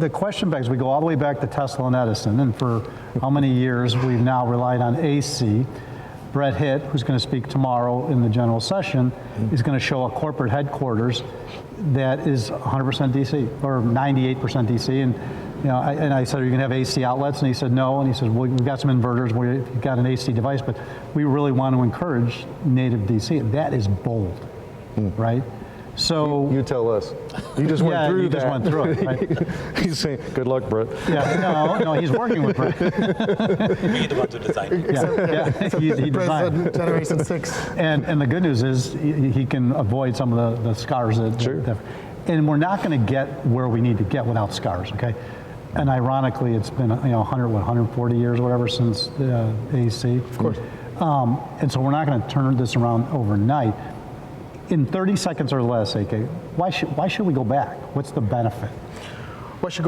the question begs, we go all the way back to Tesla and Edison, and for how many years we've now relied on AC. Brett Hitt, who's going to speak tomorrow in the general session, is going to show a corporate headquarters that is 100% DC or 98% DC. And I said, are you going to have AC outlets? And he said, no. And he said, well, we've got some inverters, we've got an AC device, but we really want to encourage native DC. That is bold, right? So you tell us. You just went through that. Just went through it, right? He's saying, good luck, Brett. Yeah, no, he's working with Brett. We the ones who designed it. He designed Generation 6. And the good news is he can avoid some of the scars that and we're not going to get where we need to get without scars, okay? And ironically, it's been 140 years or whatever since AC. Of course. And so we're not going to turn this around overnight. In 30 seconds or less, AK, why should we go back? What's the benefit? Why should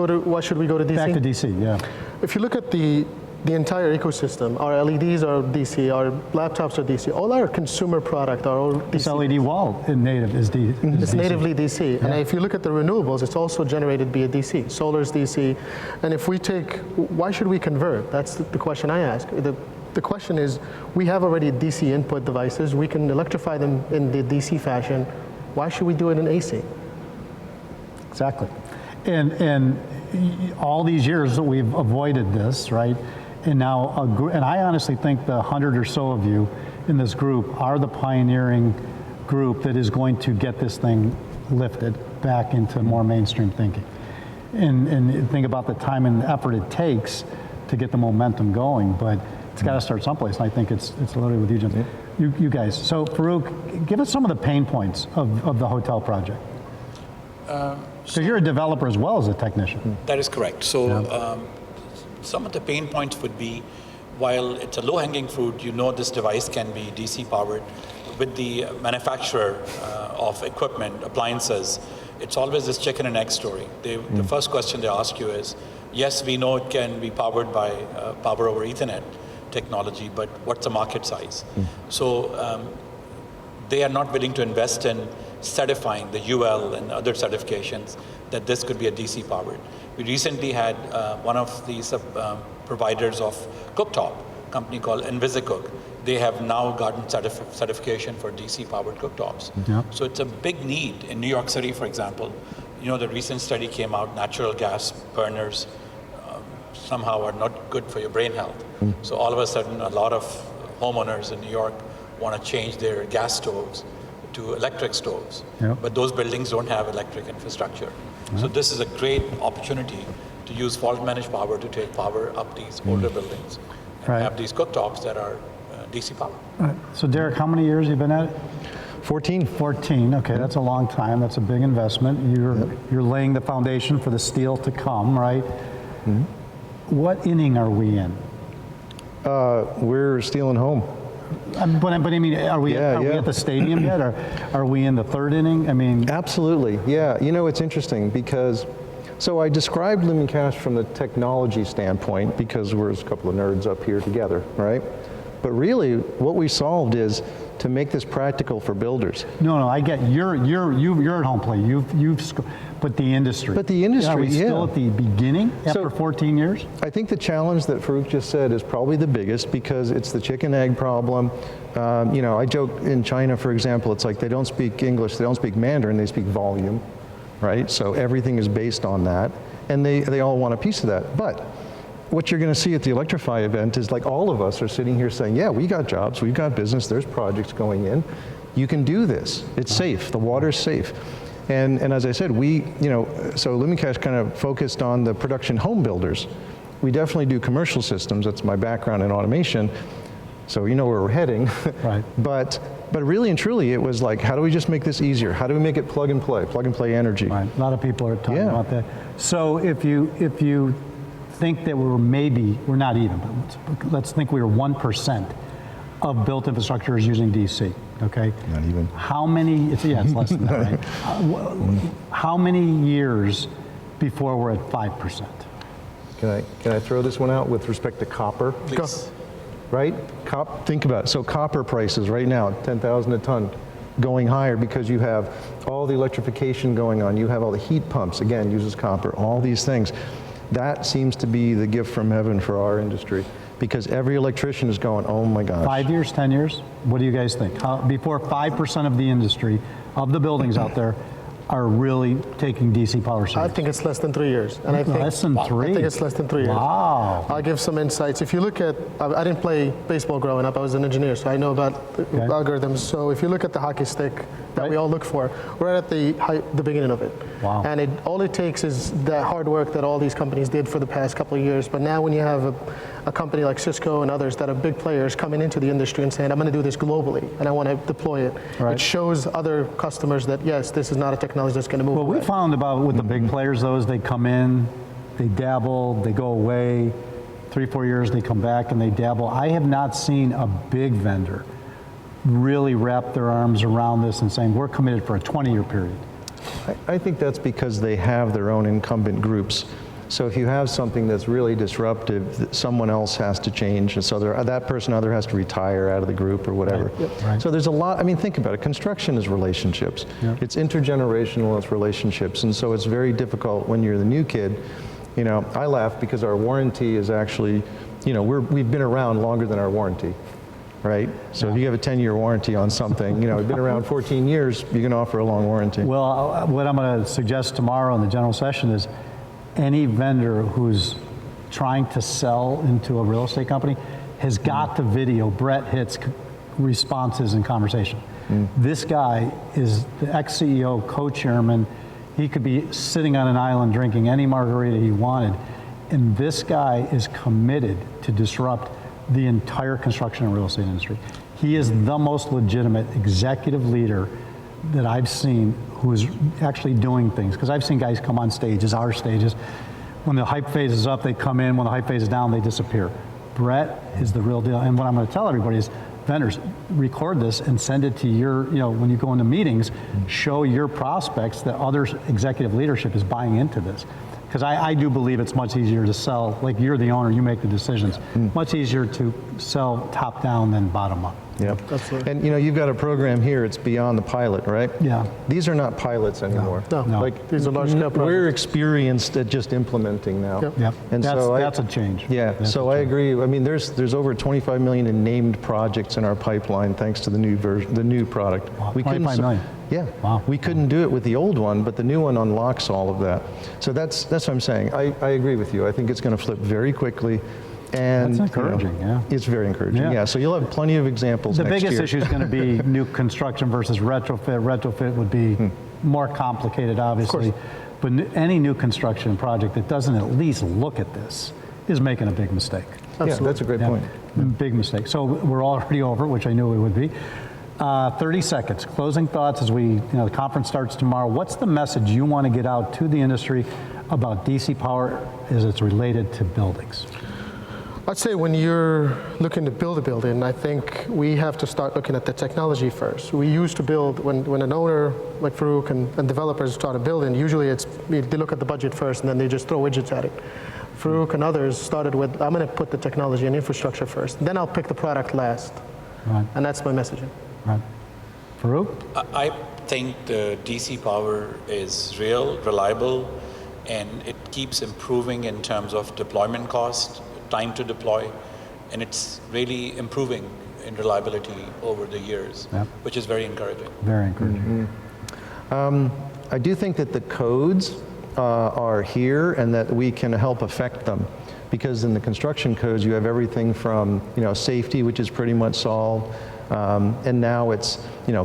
we go to DC? Back to DC, yeah. If you look at the entire ecosystem, our LEDs are DC, our laptops are DC, all our consumer product are all DC. This LED wall in native is DC. It's natively DC. Yeah. And if you look at the renewables, it's also generated via DC. Solar's DC. And if we take, why should we convert? That's the question I ask. The question is, we have already DC input devices. We can electrify them in the DC fashion. Why should we do it in AC? Exactly. And all these years that we've avoided this, right? And now, and I honestly think the 100 or so of you in this group are the pioneering group that is going to get this thing lifted back into more mainstream thinking. And think about the time and effort it takes to get the momentum going, but it's got to start someplace, and I think it's literally with you, Jim. You guys. So Farukh, give us some of the pain points of the hotel project. Because you're a developer as well as a technician. That is correct. So some of the pain points would be, while it's a low-hanging fruit, this device can be DC powered. With the manufacturer of equipment, appliances, it's always this chicken and egg story. The first question they ask you is, yes, we know it can be powered by power over Ethernet technology, but what's the market size? So they are not willing to invest in certifying the UL and other certifications that this could be a DC powered. We recently had one of these providers of cooktop, a company called Invisicook. They have now gotten certification for DC powered cooktops. So it's a big need in New York City, for example. The recent study came out, natural gas burners somehow are not good for your brain health. So all of a sudden, a lot of homeowners in New York want to change their gas stoves to electric stoves. But those buildings don't have electric infrastructure. So this is a great opportunity to use fault-managed power to take power up these older buildings and have these cooktops that are DC powered. So Derek, how many years have you been at it? 14. 14, okay, that's a long time. That's a big investment. You're laying the foundation for the steel to come, right? What inning are we in? We're stealing home. But I mean, are we at the stadium yet, or are we in the third inning? I mean, absolutely, yeah. It's interesting because, so I described LumenCache from the technology standpoint because we're a couple of nerds up here together, right? But really, what we solved is to make this practical for builders. No, I get you're at home plate. But the industry. But the industry, are we still at the beginning after 14 years? I think the challenge that Farukh just said is probably the biggest because it's the chicken egg problem. I joke in China, for example, it's like they don't speak English, they don't speak Mandarin, they speak volume, right? So everything is based on that, and they all want a piece of that. But what you're going to see at the Electrify event is like all of us are sitting here saying, yeah, we got jobs, we've got business, there's projects going in. You can do this. It's safe. The water's safe. And as I said, so LumenCache kind of focused on the production home builders. We definitely do commercial systems. That's my background in automation. So you know where we're heading. Right. But really and truly, it was like, how do we just make this easier? How do we make it plug and play energy? Right. A lot of people are talking about that. So if you think that we're not even, but let's think we were 1% of built infrastructure is using DC, okay? Not even. How many, it's less than that, right? How many years before we're at 5%? Can I throw this one out with respect to copper? Please. Right? Think about it. So copper prices right now, 10,000 a ton. going higher because you have all the electrification going on, you have all the heat pumps, again, uses copper, all these things. That seems to be the gift from heaven for our industry, because every electrician is going, oh my gosh. 5 years, 10 years? What do you guys think? Before 5% of the industry, of the buildings out there, are really taking DC power I serious? think it's less than 3 years. And I think Less than 3? I think it's less than 3 years. Wow. I'll give some insights. If you look at, I didn't play baseball growing up, I was an engineer, so I know about the algorithms. So if you look at the hockey stick that we all look for, we're at the beginning of it. Wow. And all it takes is that hard work that all these companies did for the past couple of years. But now when you have a company like Cisco and others that are big players coming into the industry and saying, I'm going to do this globally, and I want to deploy it, Right. it shows other customers that, yes, this is not a technology that's going to move What away. we found about with the big players, though, is they come in, they dabble, they go away, 3-4 years, they come back and they dabble. I have not seen a big vendor really wrap their arms around this and saying, we're committed for a 20-year period. I think that's because they have their own incumbent groups. So if you have something that's really disruptive, someone else has to change, and so that person either has to retire out of the group or whatever. Right. Yep. Right. So there's a lot, I mean, think about it. Construction is relationships. Yep. It's intergenerational, it's relationships, and so it's very difficult when you're the new kid. You know, I laugh because our warranty is actually, you know, we've been around longer than our warranty. Right? So if you have a 10-year warranty on something, you know, we've been around 14 years, you can offer a long warranty. Well, what I'm going to suggest tomorrow in the general session is any vendor who's trying to sell into a real estate company has got to video Brett Hitt's responses and conversation. This guy is the ex-CEO, co-chairman. He could be sitting on an island drinking any margarita he wanted. And this guy is committed to disrupt the entire construction and real estate industry. He is the most legitimate executive leader that I've seen who is actually doing things. Because I've seen guys come on stages, our stages. When the hype phase is up, they come in. When the hype phase is down, they disappear. Brett is the real deal. And what I'm going to tell everybody is, vendors, record this and send it to your, you know, when you go into meetings, show your prospects that other executive leadership is buying into this. Because I do believe it's much easier to sell, like you're the owner, you make the decisions. Much easier to sell top down than bottom up. Yep. Absolutely. And you know, you've got a program here, it's beyond the pilot, right? Yeah. These are not pilots anymore. No. Like, These are large-scale projects. we're experienced at just implementing now. Yep. Yep. And That's a change. Yeah, That's so a I change. agree. I mean, there's over 25 million in named projects in our pipeline thanks to the new version, the new product. Wow, We couldn't 25 million. Yeah. Wow. We couldn't do it with the old one, but the new one unlocks all of that. So that's what I'm saying. I agree with you. I think it's going to flip very quickly. And That's encouraging, you know, yeah. It's very encouraging. Yeah. Yeah. So you'll have plenty of examples The next biggest year. issue is going to be new construction versus retrofit. Retrofit would be more complicated, obviously. But any new construction project that doesn't at least look at this is making a big mistake. Yeah, that's a great Yeah, point. big mistake. So we're already over, which I knew we would be. 30 seconds, closing thoughts as the conference starts tomorrow. What's the message you want to get out to the industry about DC power as it's related to buildings? I'd say when you're looking to build a building, I think we have to start looking at the technology first. We used to build, when an owner like Farukh and developers start a building, usually they look at the budget first and then they just throw widgets at it. Farukh and others started with, I'm going to put the technology and infrastructure first, then I'll pick the product last. Right. And that's my messaging. Right. Farukh? I think the DC power is real, reliable, and it keeps improving in terms of deployment cost, time to deploy, and it's really improving in reliability over the years, Yep. which is very encouraging. Very encouraging. I do think that the codes are here and that we can help affect them, because in the construction codes you have everything from safety, which is pretty much solved, and now it's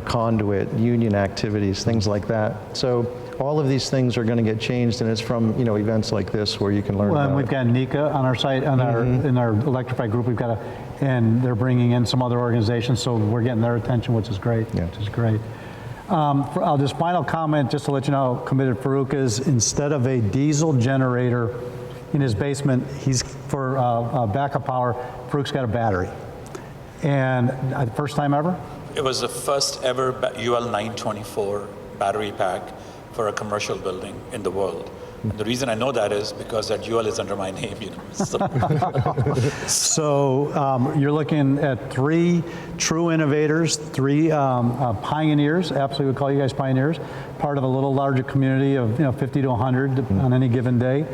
conduit, union activities, things like that. So all of these things are going to get changed, and it's from events like this where you can learn Well, about and we've it. got NECA on our site, on in our electrified group. We've got and they're bringing in some other organizations, so we're getting their attention, which is great. Yeah. Which is great. I'll just final comment, just to let you know how committed Farukh is. Instead of a diesel generator in his basement, he's for backup power. Farukh's got a battery, and first time ever. It was the first ever UL 924 battery pack for a commercial building in the world. And the reason I know that is because that UL is under my name, you know. So, So you're looking at 3 true innovators, 3 pioneers, absolutely would call you guys pioneers, part of a little larger community of 50 to 100 on any given day,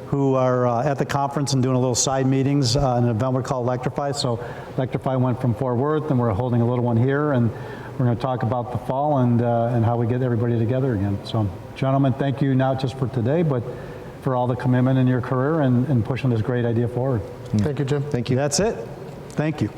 who are at the conference and doing a little side meetings in an event we call Electrify. So Electrify went from Fort Worth, and we're holding a little one here, and we're going to talk about the fall and how we get everybody together again. So gentlemen, thank you not just for today, but for all the commitment in your career and pushing this great idea forward. Thank you, Jim. Thank you. That's it. Thank you.